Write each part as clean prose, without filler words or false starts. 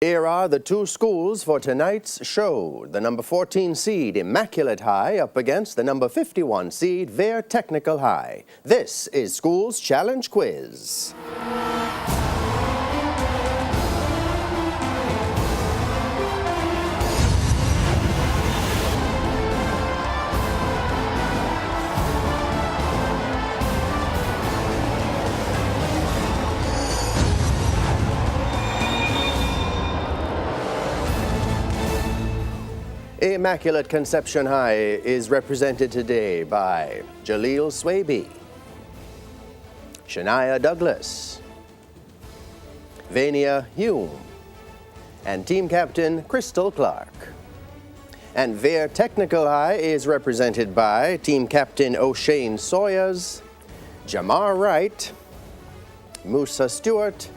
Here are the two schools for tonight's show. The number 14 seed, Immaculate High, up against the number 51 seed, Vere Technical High. This is School's Challenge Quiz. Immaculate Conception High is represented today by Jaleel Swaby, Shania Douglas, Vania Hume, and team captain Crystal Clark. And Vere Technical High is represented by team captain O'Shane Sawyers, Jamar Wright, Musa Stewart,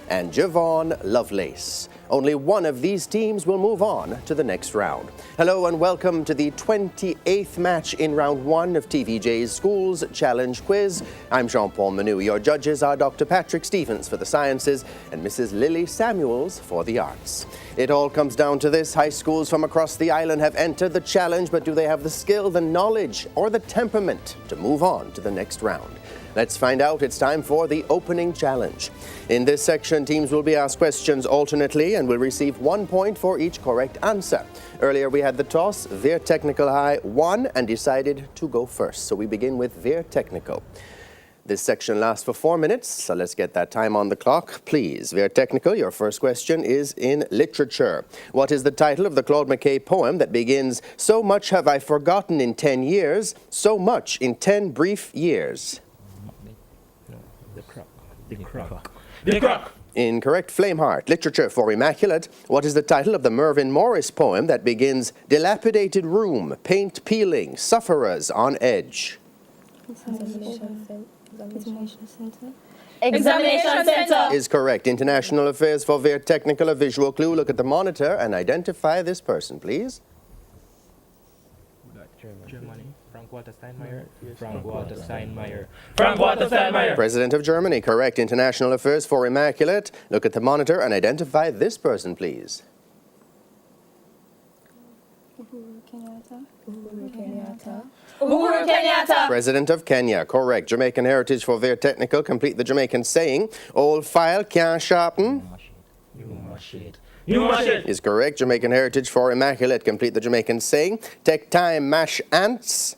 and Javon Lovelace. Only one of these teams will move on to the next round. Hello and welcome to the 28th match in round one of TVJ's Schools Challenge Quiz. I'm Jean-Paul Manu. Your judges are Dr. Patrick Stevens for the sciences and Mrs. Lily Samuels for the arts. It all comes down to this. High schools from across the island have entered the challenge, but do they have the skill, the knowledge, or the temperament to move on to the next round? Let's find out. It's time for the opening challenge. In this section, teams will be asked questions alternately and will receive 1 point for each correct answer. Earlier, we had the toss. Vere Technical High won and decided to go first. So we begin with Vere Technical. This section lasts for 4 minutes, so let's get that time on the clock, please. Vere Technical, your first question is in literature. What is the title of the Claude McKay poem that begins, "So much have I forgotten in 10 years, so much in 10 brief years"? The Croc. Incorrect. Flameheart. Literature for Immaculate. What is the title of the Mervyn Morris poem that begins, "Dilapidated room, paint peeling, sufferers on edge"? Examination Center. Is correct. International Affairs for Vere Technical. A visual clue. Look at the monitor and identify this person, please. Germany. Frank Walter Steinmeier. President of Germany. Correct. International Affairs for Immaculate. Look at the monitor and identify this person, please. Uhuru Kenyatta. President of Kenya. Correct. Jamaican Heritage for Vere Technical. Complete the Jamaican saying, "Old file can't sharpen." New machine. Is correct. Jamaican Heritage for Immaculate. Complete the Jamaican saying, "Take time, mash ants."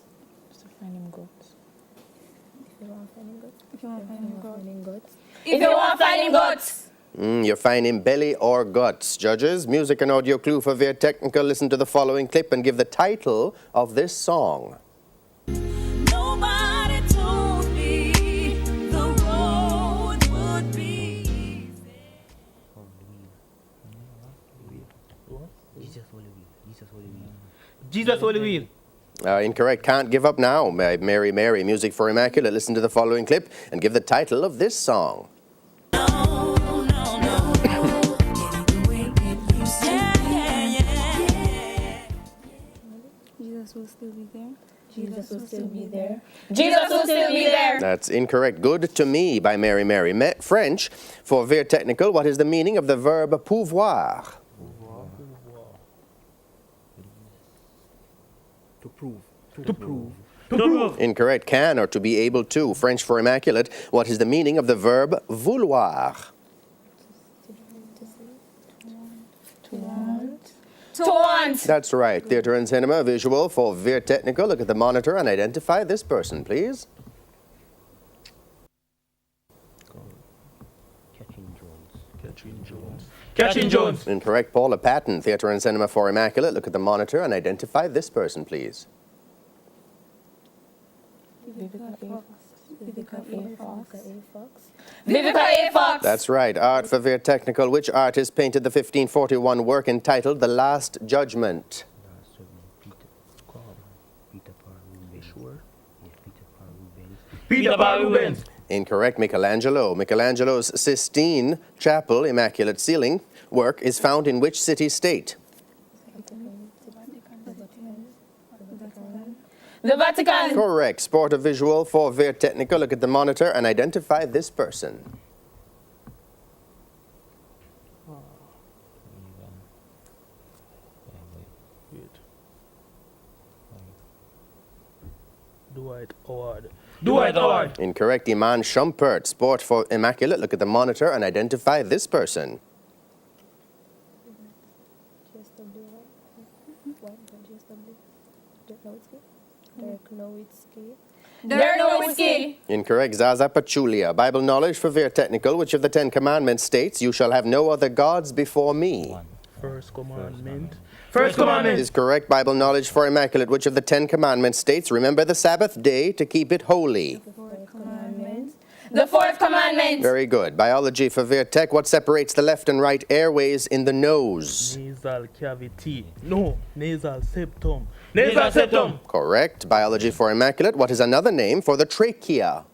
If you want finding goats. You're finding belly or guts. Judges, music and audio clue for Vere Technical. Listen to the following clip and give the title of this song. Nobody told me the road would be easy. Jesus Holy Wheel. Incorrect. Can't Give Up Now by Mary Mary. Music for Immaculate. Listen to the following clip and give the title of this song. Jesus will still be there. Jesus will still be there. Jesus will still be there. That's incorrect. Good to Me by Mary Mary. French for Vere Technical. What is the meaning of the verb pouvoir? To prove. Incorrect. Can or to be able to. French for Immaculate. What is the meaning of the verb vouloir? To want. That's right. Theatre and cinema. Visual for Vere Technical. Look at the monitor and identify this person, please. Catching Jones. Incorrect. Paula Patton. Theatre and cinema for Immaculate. Look at the monitor and identify this person, please. Vivica A. Fox. That's right. Art for Vere Technical. Which artist painted the 1541 work entitled The Last Judgment? Peter Paul Rubens. Incorrect. Michelangelo. Michelangelo's Sistine Chapel, Immaculate Ceiling work is found in which city-state? The Vatican. Correct. Sport or visual for Vere Technical. Look at the monitor and identify this person. Dwight Howard. Dwight Howard. Incorrect. Iman Shumpert. Sport for Immaculate. Look at the monitor and identify this person. Derek Nowitzki. Incorrect. Zaza Pachulia. Bible knowledge for Vere Technical. Which of the 10 commandments states, "You shall have no other gods before me"? First commandment. First commandment. Is correct. Bible knowledge for Immaculate. Which of the 10 commandments states, "Remember the Sabbath day to keep it holy"? The fourth commandment. Very good. Biology for Vere Tech. What separates the left and right airways in the nose? Nasal cavity. No, nasal septum. Nasal septum. Correct. Biology for Immaculate. What is another name for the trachea?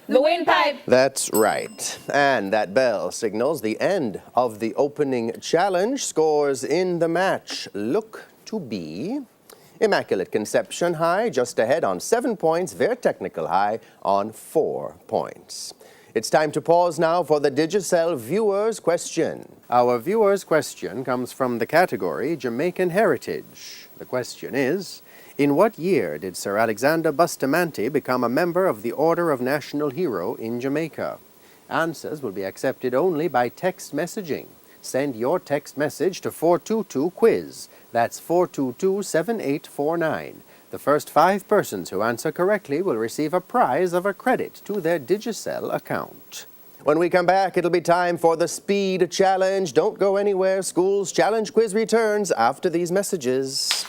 The windpipe. That's right. And that bell signals the end of the opening challenge. Scores in the match look to be Immaculate Conception High just ahead on 7 points, Vere Technical High on 4 points. It's time to pause now for the Digicel viewer's question. Our viewer's question comes from the category Jamaican Heritage. The question is, in what year did Sir Alexander Bustamante become a member of the Order of National Hero in Jamaica? Answers will be accepted only by text messaging. Send your text message to 422-QUIZ. That's 422-7849. The first 5 persons who answer correctly will receive a prize of a credit to their Digicel account. When we come back, it'll be time for the Speed Challenge. Don't go anywhere. School's Challenge Quiz returns after these messages.